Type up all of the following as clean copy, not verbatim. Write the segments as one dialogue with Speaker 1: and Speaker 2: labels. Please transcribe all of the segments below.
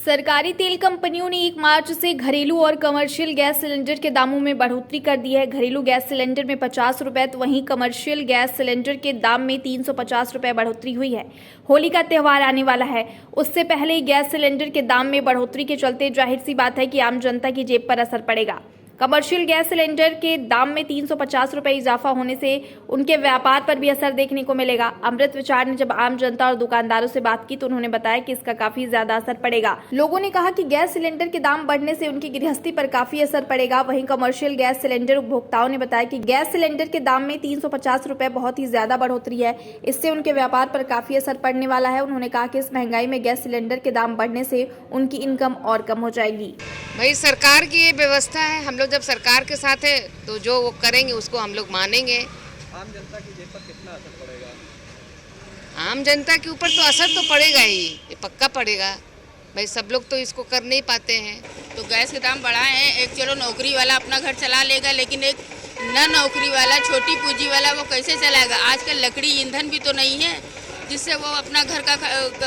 Speaker 1: सरकारी तेल कंपनियों ने 1 मार्च से घरेलू और कमर्शियल गैस सिलेंडर के दामों में बढ़ोतरी कर दी है। घरेलू गैस सिलेंडर में 50 रुपये तो वहीं कमर्शियल गैस सिलेंडर के दाम में 350 रुपये बढ़ोतरी हुई है। होली का त्यौहार आने वाला है, उससे पहले ही गैस सिलेंडर के दाम में बढ़ोतरी के चलते जाहिर सी बात है कि आम जनता की जेब पर असर पड़ेगा। कमर्शियल गैस सिलेंडर के दाम में 350 रुपये इजाफा होने से उनके व्यापार पर भी असर देखने को मिलेगा। अमृत विचार ने जब आम जनता और दुकानदारों से बात की तो उन्होंने बताया कि इसका काफी ज्यादा असर पड़ेगा। लोगों ने कहा कि गैस सिलेंडर के दाम बढ़ने से उनकी गृहस्थी पर काफी असर पड़ेगा। वहीं कमर्शियल गैस सिलेंडर उपभोक्ताओं ने बताया कि गैस सिलेंडर के दाम में 350 रुपये बहुत ही ज्यादा बढ़ोतरी है, इससे उनके व्यापार पर काफी असर पड़ने वाला है। उन्होंने कहा कि इस महंगाई में गैस सिलेंडर के दाम बढ़ने से उनकी इनकम और कम हो जाएगी।
Speaker 2: भाई सरकार की ये व्यवस्था है, हम लोग जब सरकार के साथ है तो जो वो करेंगे उसको हम लोग मानेंगे।
Speaker 3: आम जनता की जेब पर कितना असर पड़ेगा?
Speaker 2: आम जनता के ऊपर तो असर तो पड़ेगा ही, ये पक्का पड़ेगा। भाई सब लोग तो इसको कर नहीं पाते हैं।
Speaker 4: तो गैस के दाम बढ़ाए हैं। एक चलो नौकरी वाला अपना घर चला लेगा, लेकिन एक न नौकरी वाला, छोटी पूंजी वाला वो कैसे चलाएगा? आजकल लकड़ी ईंधन भी तो नहीं है जिससे वो अपना घर का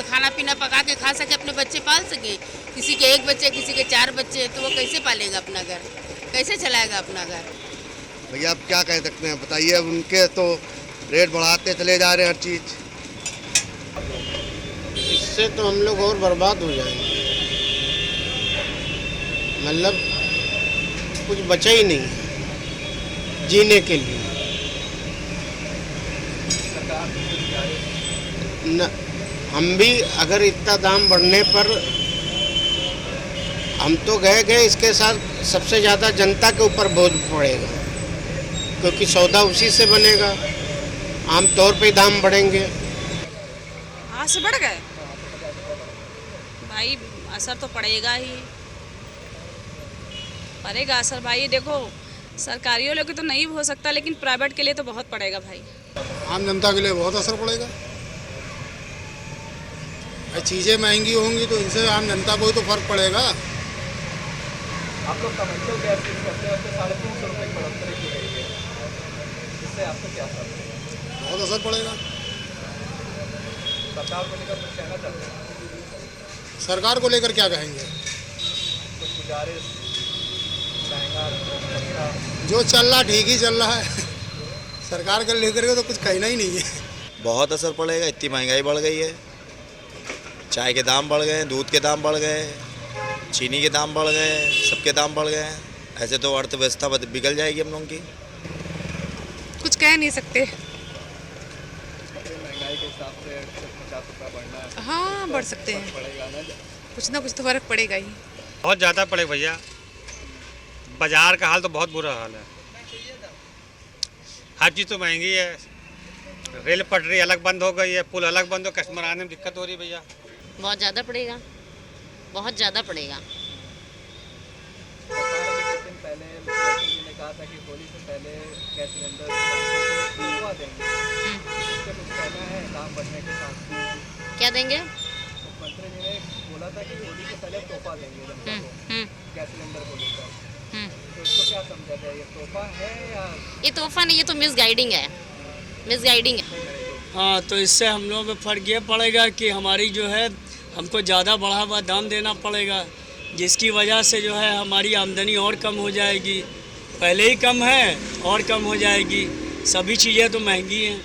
Speaker 4: खाना पीना पका के खा सके, अपने बच्चे पाल सके। किसी के 1 बच्चे, किसी के 4 बच्चे, तो वो कैसे पालेगा अपना घर, कैसे चलाएगा अपना घर?
Speaker 5: भैया अब क्या कह सकते हैं, बताइए। अब उनके तो रेट बढ़ाते चले जा रहे हैं हर चीज़।
Speaker 6: इससे तो हम लोग और बर्बाद हो जाएंगे, मतलब कुछ बचा ही नहीं जीने के लिए। न हम भी अगर इतना दाम बढ़ने पर हम तो गए इसके साथ सबसे ज़्यादा जनता के ऊपर बोझ पड़ेगा, क्योंकि सौदा उसी से बनेगा। आम तौर पे दाम बढ़ेंगे।
Speaker 4: हाँ से बढ़ गए भाई, असर तो पड़ेगा ही, पड़ेगा असर भाई। देखो सरकारी वालों के तो नहीं हो सकता, लेकिन प्राइवेट के लिए तो बहुत पड़ेगा भाई।
Speaker 7: आम जनता के लिए बहुत असर पड़ेगा। चीज़ें महंगी होंगी तो इनसे आम जनता को ही तो फर्क पड़ेगा।
Speaker 3: आप लोग कमर्शियल गैस यूज करते हैं, तो 350 रुपये की बढ़ोतरी की गई है, इससे आपको क्या असर पड़ेगा?
Speaker 7: बहुत असर पड़ेगा।
Speaker 3: सरकार को लेकर कुछ कहना चाहते हैं?
Speaker 7: सरकार को लेकर क्या कहेंगे?
Speaker 3: कुछ गुजारिश, महंगा
Speaker 7: जो चल रहा ठीक ही चल रहा है। सरकार को लेकर के तो कुछ कहना ही नहीं है।
Speaker 8: बहुत असर पड़ेगा, इतनी महंगाई बढ़ गई है। चाय के दाम बढ़ गए, दूध के दाम बढ़ गए, चीनी के दाम बढ़ गए, सबके दाम बढ़ गए। ऐसे तो अर्थव्यवस्था बिगड़ जाएगी हम लोगों की।
Speaker 2: कुछ कह नहीं सकते।
Speaker 3: महंगाई के हिसाब से 50 रुपये बढ़ना है।
Speaker 2: हाँ बढ़ सकते हैं,
Speaker 3: पड़ेगा
Speaker 2: कुछ ना कुछ तो फर्क पड़ेगा ही।
Speaker 9: बहुत ज़्यादा पड़ेगा भैया। बाजार का हाल तो बहुत बुरा हाल है, हर चीज़ तो महंगी है। रेल पटरी अलग बंद हो गई है, पुल अलग बंद हो, कस्टमर आने में दिक्कत हो रही है भैया।
Speaker 10: बहुत ज़्यादा पड़ेगा, बहुत ज़्यादा पड़ेगा।
Speaker 3: कुछ दिन पहले मुख्यमंत्री जी ने कहा था कि होली से पहले गैस सिलेंडर तोहफा देंगे, इसका कुछ कहना है दाम बढ़ने के साथ?
Speaker 10: क्या देंगे?
Speaker 3: मुख्यमंत्री जी ने बोला था कि होली से पहले तोहफा देंगे जनता को गैस सिलेंडर को लेकर, तो इसको क्या समझा जाए? ये तोहफा है या?
Speaker 10: ये तोहफा नहीं, ये तो मिसगाइडिंग है, मिसगाइडिंग है।
Speaker 11: हाँ, तो इससे हम लोगों पे फर्क ये पड़ेगा कि हमारी जो है हमको ज़्यादा बढ़ा हुआ दाम देना पड़ेगा, जिसकी वजह से जो है हमारी आमदनी और कम हो जाएगी। पहले ही कम है और कम हो जाएगी। सभी चीज़ें तो महंगी हैं।